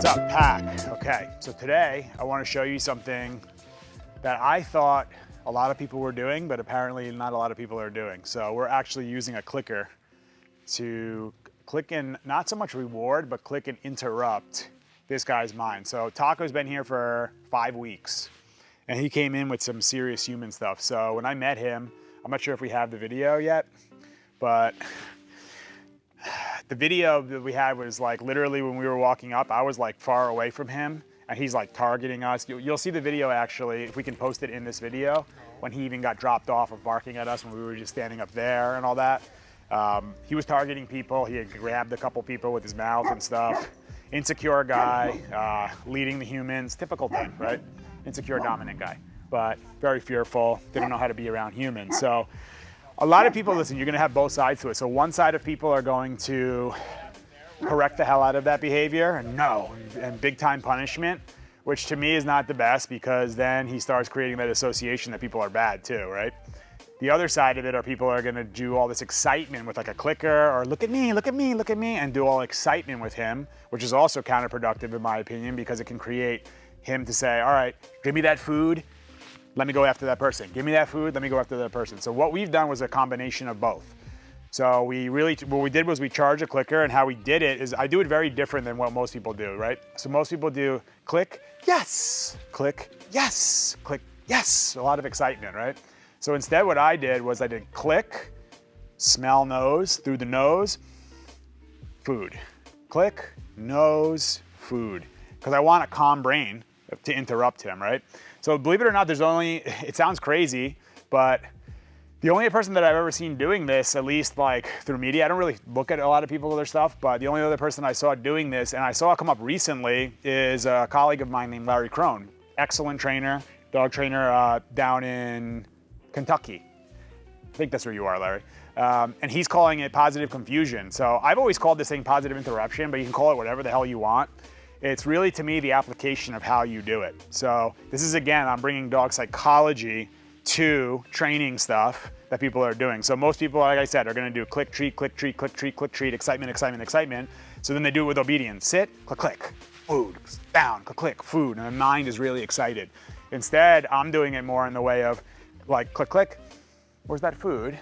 What's up, Pack? Okay, so today I want to show you something that I thought a lot of people were doing, but apparently not a lot of people are doing. So we're actually using a clicker to click and not so much reward, but click and interrupt this guy's mind. So Taco's been here for 5 weeks and he came in with some serious human stuff. So when I met him, I'm not sure if we have the video yet, but the video that we had was like literally when we were walking up, I was like far away from him and he's like targeting us. You'll see the video actually, if we can post it in this video, when he even got dropped off of barking at us when we were just standing up there and all that. He was targeting people. He had grabbed a couple people with his mouth and stuff. Insecure guy, leading the humans, typical thing, right? Insecure, dominant guy, but very fearful, didn't know how to be around humans. So a lot of people, listen, you're gonna have both sides to it. So one side of people are going to correct the hell out of that behavior and big time punishment, which to me is not the best because then he starts creating that association that people are bad too, right? The other side of it are people are gonna do all this excitement with like a clicker or look at me, look at me, look at me, and do all excitement with him, which is also counterproductive in my opinion because it can create him to say, all right, give me that food, let me go after that person. Give me that food, let me go after that person. So what we've done was a combination of both. So what we did was we charged a clicker, and how we did it is I do it very different than what most people do, right? So most people do click, yes, click, yes, click, yes. A lot of excitement, right? So instead what I did was I did click, smell nose, through the nose, food. Click, nose, food. Because I want a calm brain to interrupt him, right? So believe it or not, it sounds crazy, but the only person that I've ever seen doing this, at least like through media, I don't really look at a lot of people with their stuff, but the only other person I saw doing this, and I saw it come up recently, is a colleague of mine named Larry Crone. Excellent trainer, dog trainer down in Kentucky. I think that's where you are, Larry. And he's calling it positive confusion. So I've always called this thing positive interruption, but you can call it whatever the hell you want. It's really, to me, the application of how you do it. So this is, again, I'm bringing dog psychology to training stuff that people are doing. So most people, like I said, are gonna do click, treat, click, treat, click, treat, click, treat, excitement, excitement, excitement. So then they do it with obedience. Sit, click, click, food, down, click, click, food, and the mind is really excited. Instead, I'm doing it more in the way of like, click, click, where's that food?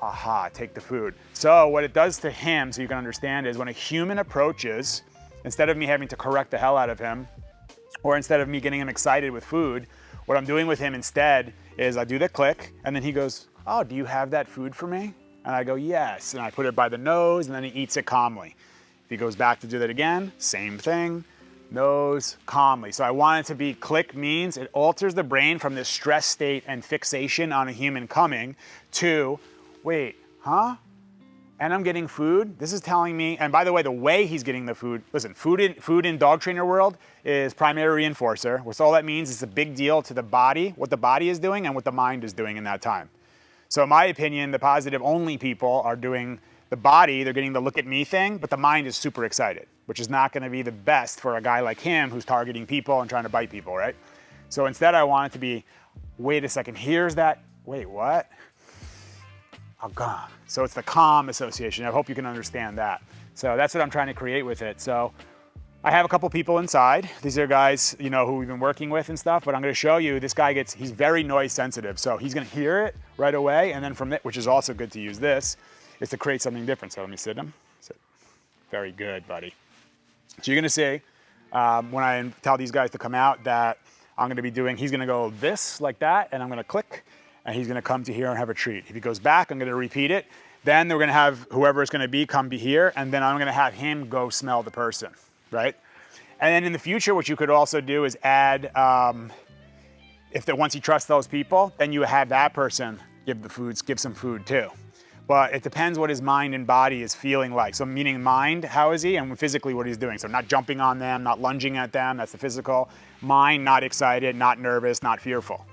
Aha, take the food. So what it does to him, so you can understand, is when a human approaches, instead of me having to correct the hell out of him, or instead of me getting him excited with food, what I'm doing with him instead is I do the click, and then he goes, oh, do you have that food for me? And I go, yes, and I put it by the nose, and then he eats it calmly. If he goes back to do that again, same thing, nose, calmly. So I want it to be click means it alters the brain from this stress state and fixation on a human coming to, wait, huh? And I'm getting food. This is telling me, and by the way, the way he's getting the food, listen, food in dog trainer world is primary reinforcer, which all that means is a big deal to the body, what the body is doing and what the mind is doing in that time. So in my opinion, the positive only people are doing the body, they're getting the look at me thing, but the mind is super excited, which is not gonna be the best for a guy like him who's targeting people and trying to bite people, right? So instead I want it to be, wait a second, here's that, wait, what? Oh, God. So it's the calm association. I hope you can understand that. So that's what I'm trying to create with it. So I have a couple people inside. These are guys, you know, who we've been working with and stuff, but I'm gonna show you, this guy he's very noise sensitive. So he's gonna hear it right away. And then from it, which is also good to use this, is to create something different. So let me sit him. Sit. Very good, buddy. So you're gonna see, when I tell these guys to come out that I'm gonna be doing, he's gonna go this, like that, and I'm gonna click, and he's gonna come to here and have a treat. If he goes back, I'm gonna repeat it. Then we're gonna have whoever it's gonna be come be here, and then I'm gonna have him go smell the person, right? And then in the future, what you could also do is add, once he trusts those people, then you have that person give some food too. But it depends what his mind and body is feeling like. So meaning mind, how is he? And physically what he's doing. So not jumping on them, not lunging at them, that's the physical. Mind, not excited, not nervous, not fearful.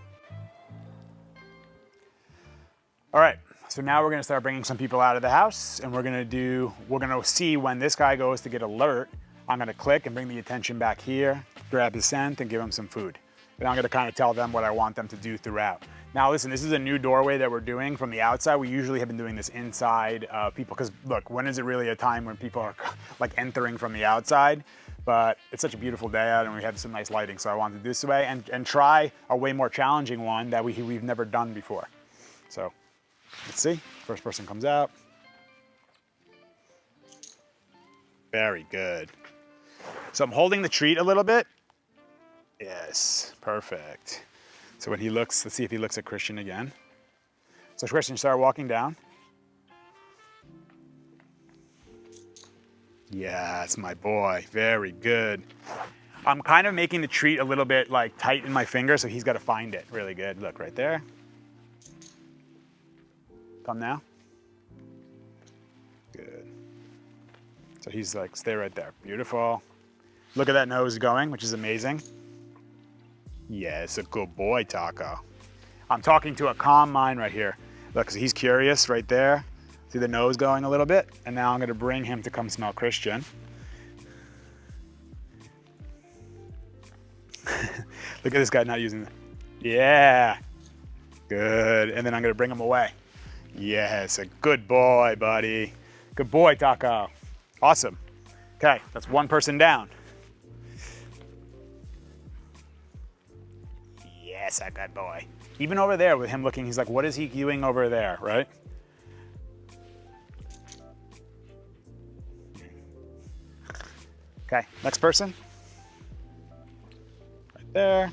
All right, so now we're gonna start bringing some people out of the house, and we're gonna see when this guy goes to get alert, I'm gonna click and bring the attention back here, grab his scent and give him some food. And I'm gonna kind of tell them what I want them to do throughout. Now listen, this is a new doorway that we're doing from the outside. We usually have been doing this inside people, because look, when is it really a time when people are like entering from the outside? but it's such a beautiful day out and we have some nice lighting, so I wanted to do this way and try a way more challenging one that we've never done before. So let's see, first person comes out. Very good. So I'm holding the treat a little bit. Yes, perfect. So when he looks, let's see if he looks at Christian again. So Christian, start walking down. Yes, my boy, very good. I'm kind of making the treat a little bit like tight in my finger, so he's got to find it. Really good, look right there. Come now. Good. So he's like, stay right there, beautiful. Look at that nose going, which is amazing. Yes, a good boy, Taco. I'm talking to a calm mind right here. Look, so he's curious right there. See the nose going a little bit? And now I'm gonna bring him to come smell Christian. Look at this guy not using the, yeah. Good, and then I'm gonna bring him away. Yes, a good boy, buddy. Good boy, Taco. Awesome. Okay, that's one person down. Yes, a good boy. Even over there with him looking, he's like, what is he doing over there, right? Okay, next person. Right there.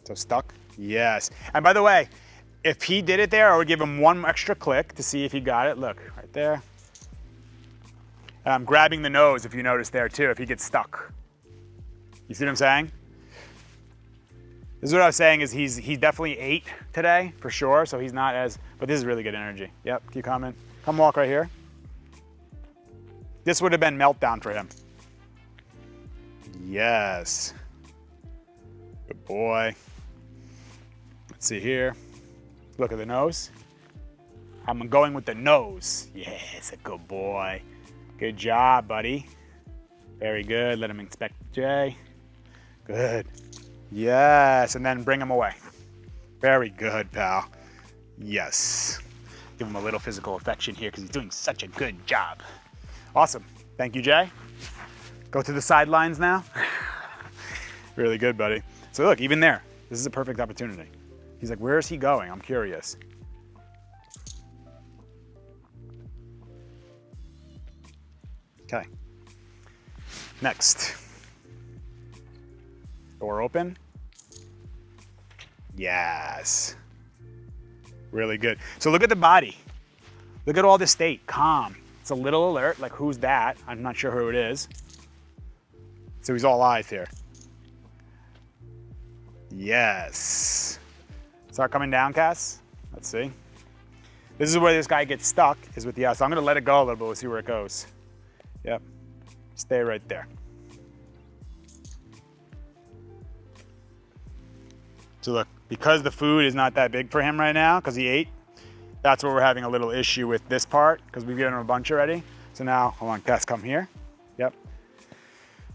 So stuck? Yes. And by the way, if he did it there, I would give him one extra click to see if he got it. Look, right there. And I'm grabbing the nose, if you notice there too, if he gets stuck. You see what I'm saying? This is what I was saying is he definitely ate today, for sure, so he's not as, but this is really good energy. Yep, keep coming. Come walk right here. This would have been meltdown for him. Yes. Good boy. Let's see here. Look at the nose. I'm going with the nose. Yes, a good boy. Good job, buddy. Very good. Let him inspect Jay. Good. Yes, and then bring him away. Very good, pal. Yes. Give him a little physical affection here because he's doing such a good job. Awesome. Thank you, Jay. Go to the sidelines now. Really good, buddy. So look, even there, this is a perfect opportunity. He's like, where is he going? I'm curious. Okay. Next. Door open. Yes. Really good. So look at the body. Look at all the state, calm. It's a little alert, like who's that? I'm not sure who it is. So he's all eyes here. Yes. Start coming down, Cass. Let's see. This is where this guy gets stuck, is with the eye. So I'm gonna let it go a little bit, we'll see where it goes. Yep, stay right there. So look, because the food is not that big for him right now, because he ate, that's where we're having a little issue with this part, because we've given him a bunch already. So now, hold on, Cass, come here. Yep.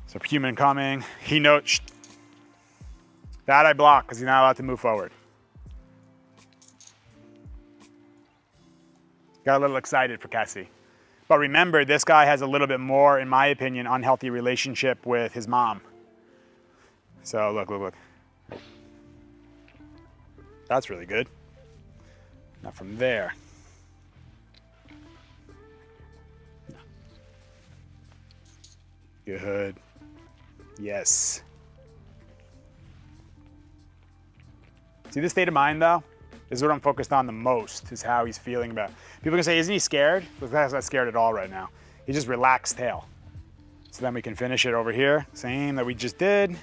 So human coming, he knows. That I block, because he's not allowed to move forward. Got a little excited for Cassie. But remember, this guy has a little bit more, in my opinion, unhealthy relationship with his mom. So look, look, look. That's really good. Now from there. Good. Yes. See the state of mind though? This is what I'm focused on the most, is how he's feeling about it. People can say, isn't he scared? But he's not scared at all right now. He just relaxed tail. So then we can finish it over here. Same that we just did.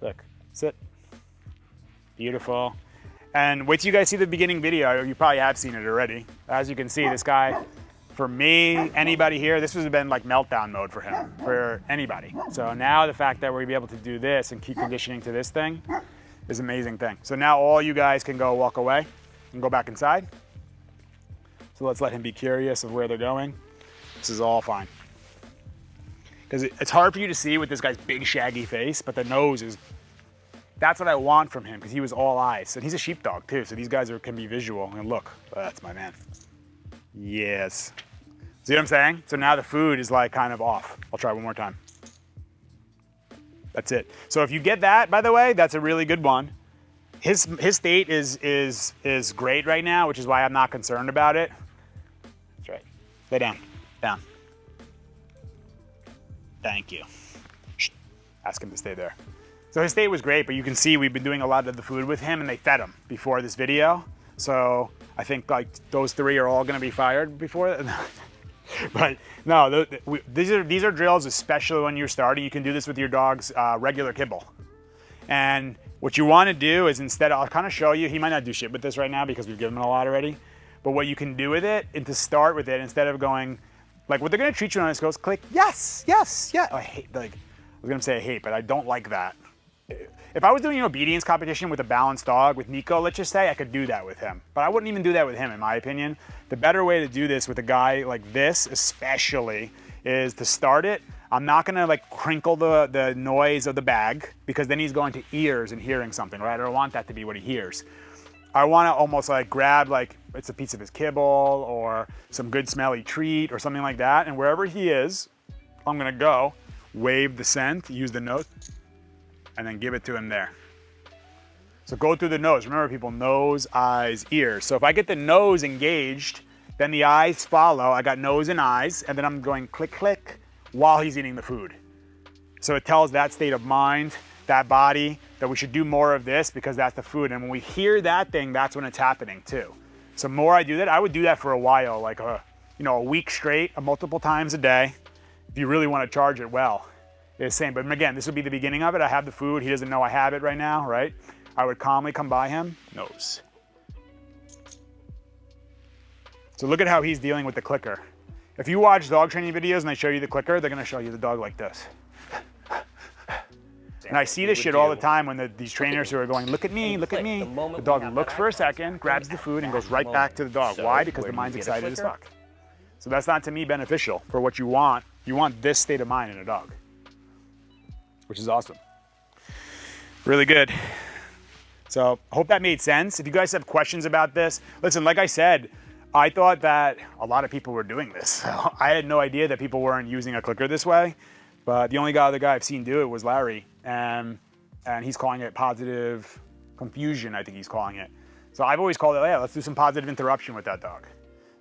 Look, sit. Beautiful. And wait till you guys see the beginning video. You probably have seen it already. As you can see, this guy, for me, anybody here, this would have been like meltdown mode for him, for anybody. So now the fact that we're gonna be able to do this and keep conditioning to this thing is an amazing thing. So now all you guys can go walk away and go back inside. So let's let him be curious of where they're going. This is all fine. Because it's hard for you to see with this guy's big shaggy face, but the nose is, that's what I want from him, because he was all eyes. And he's a sheepdog too, so these guys can be visual. And look, that's my man. Yes. See what I'm saying? So now the food is like kind of off. I'll try one more time. That's it. So if you get that, by the way, that's a really good one. His state is great right now, which is why I'm not concerned about it. That's right. Lay down. Down. Thank you. Shh. Ask him to stay there. So his state was great, but you can see we've been doing a lot of the food with him, and they fed him before this video. So I think like those 3 are all going to be fired before. But no, these are drills, especially when you're starting. You can do this with your dog's regular kibble. And what you want to do is instead, I'll kind of show you, he might not do shit with this right now because we've given him a lot already. But what you can do with it, and to start with it, instead of going, like what they're going to treat you on this goes, click, yes, yes, yeah. I hate, like, I was going to say I hate, but I don't like that. If I was doing an obedience competition with a balanced dog, with Nico, let's just say, I could do that with him. But I wouldn't even do that with him, in my opinion. The better way to do this with a guy like this, especially, is to start it. I'm not gonna like crinkle the noise of the bag, because then he's going to ears and hearing something, right? I don't want that to be what he hears. I wanna almost like grab, like, it's a piece of his kibble or some good smelly treat or something like that. And wherever he is, I'm gonna go, wave the scent, use the nose, and then give it to him there. So go through the nose. Remember, people, nose, eyes, ears. So if I get the nose engaged, then the eyes follow. I got nose and eyes, and then I'm going click, click, while he's eating the food. So it tells that state of mind, that body, that we should do more of this because that's the food. And when we hear that thing, that's when it's happening too. So more I do that, I would do that for a while, like a week straight, multiple times a day, if you really want to charge it well. It's the same, but again, this would be the beginning of it. I have the food, he doesn't know I have it right now, right? I would calmly come by him, nose. So look at how he's dealing with the clicker. If you watch dog training videos and they show you the clicker, they're gonna show you the dog like this. And I see this shit all the time when these trainers who are going, look at me, look at me. The dog looks for a second, grabs the food, and goes right back to the dog. Why? Because the mind's excited as fuck. So that's not, to me, beneficial for what you want. You want this state of mind in a dog, which is awesome. Really good. So I hope that made sense. If you guys have questions about this, listen, like I said, I thought that a lot of people were doing this. I had no idea that people weren't using a clicker this way, but the only other guy I've seen do it was Larry, and he's calling it positive confusion, I think he's calling it. So I've always called it, yeah, let's do some positive interruption with that dog.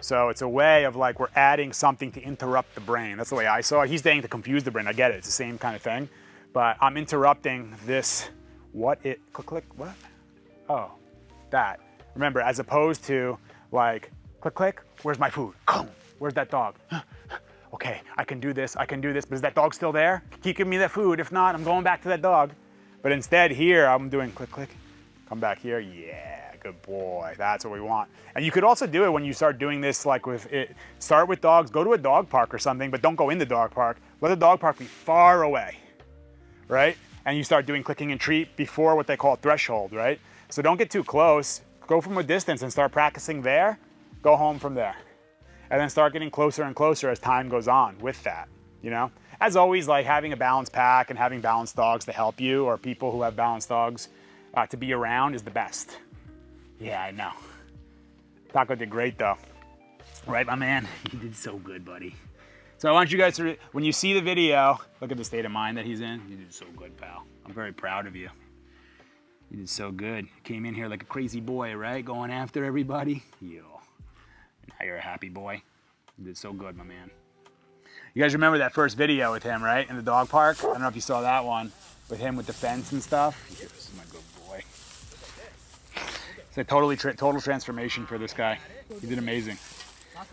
So it's a way of like, we're adding something to interrupt the brain. That's the way I saw it. He's saying to confuse the brain. I get it, it's the same kind of thing, but I'm interrupting this, click, click, what? Oh, that. Remember, as opposed to like, click, click, where's my food? Where's that dog? Okay, I can do this, but is that dog still there? Keep giving me that food. If not, I'm going back to that dog. But instead here, I'm doing click, click, come back here. Yeah, good boy. That's what we want. And you could also do it when you start doing this, like with it, start with dogs, go to a dog park or something, but don't go in the dog park. Let the dog park be far away, right? And you start doing clicking and treat before what they call threshold, right? So don't get too close. Go from a distance and start practicing there. Go home from there. And then start getting closer and closer as time goes on with that, you know? As always, like having a balanced pack and having balanced dogs to help you, or people who have balanced dogs to be around, is the best. Yeah, I know. Taco did great though. Right, my man? You did so good, buddy. So I want you guys to, when you see the video, look at the state of mind that he's in. You did so good, pal. I'm very proud of you. You did so good. Came in here like a crazy boy, right? Going after everybody. Yo. Now you're a happy boy. You did so good, my man. You guys remember that first video with him, right? In the dog park? I don't know if you saw that one. With him with the fence and stuff. Yeah, this is my good boy. It's a total transformation for this guy. He did amazing.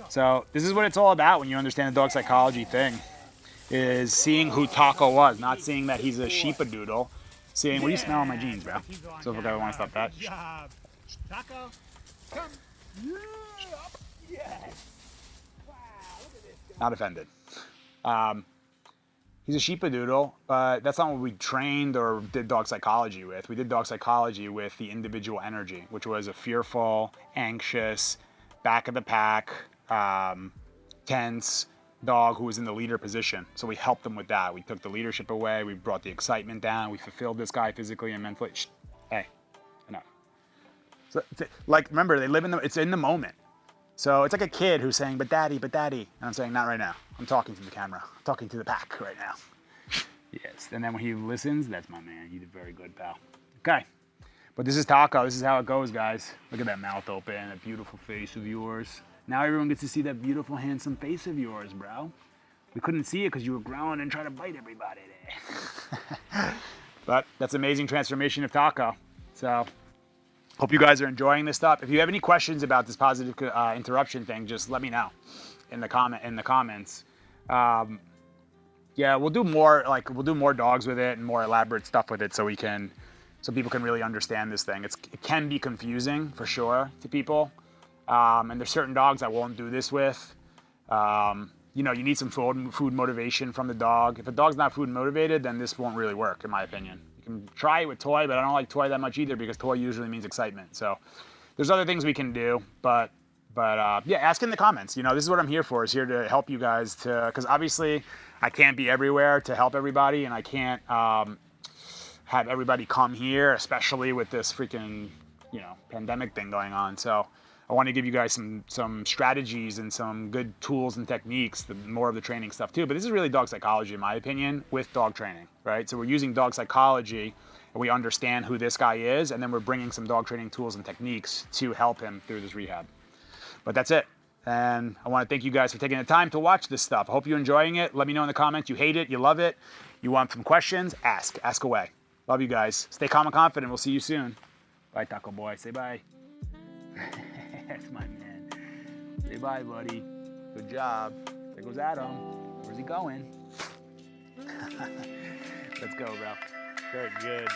So this is what it's all about when you understand the dog psychology thing. Is seeing who Taco was. Not seeing that he's a Sheepadoodle. Seeing, what do you smell on my jeans, bro? So if I want to stop that. Taco, come. Yes. Wow, look at this guy. Not offended. He's a Sheepadoodle, but that's not what we trained or did dog psychology with. We did dog psychology with the individual energy, which was a fearful, anxious, back of the pack, tense dog who was in the leader position. So we helped them with that. We took the leadership away. We brought the excitement down. We fulfilled this guy physically and mentally. Shh, hey, enough. So, like, remember, they live in it's in the moment. So it's like a kid who's saying, but daddy. And I'm saying, not right now. I'm talking to the camera. I'm talking to the pack right now. Yes, and then when he listens, that's my man. You did very good, pal. Okay, but this is Taco. This is how it goes, guys. Look at that mouth open, that beautiful face of yours. Now everyone gets to see that beautiful, handsome face of yours, bro. We couldn't see it because you were growling and trying to bite everybody there. But that's amazing transformation of Taco. So hope you guys are enjoying this stuff. If you have any questions about this positive interruption thing, just let me know in the comments. Yeah, we'll do more dogs with it and more elaborate stuff with it so people can really understand this thing. It can be confusing for sure to people. And there's certain dogs I won't do this with. You know, you need some food motivation from the dog. If a dog's not food motivated, then this won't really work, in my opinion. You can try it with toy, but I don't like toy that much either because toy usually means excitement. So there's other things we can do, but yeah, ask in the comments. You know, this is what I'm here for, is here to help you guys because obviously I can't be everywhere to help everybody, and I can't have everybody come here, especially with this freaking, you know, pandemic thing going on. So I want to give you guys some strategies and some good tools and techniques, more of the training stuff too. But this is really dog psychology, in my opinion, with dog training, right? So we're using dog psychology, and we understand who this guy is, and then we're bringing some dog training tools and techniques to help him through this rehab. But that's it. And I want to thank you guys for taking the time to watch this stuff. I hope you're enjoying it. Let me know in the comments. You hate it, you love it, you want some questions, ask away. Love you guys. Stay calm and confident. We'll see you soon. Bye, Taco Boy. Say bye. That's my man. Say bye, buddy. Good job. There goes Adam. Where's he going? Let's go, bro. Very good.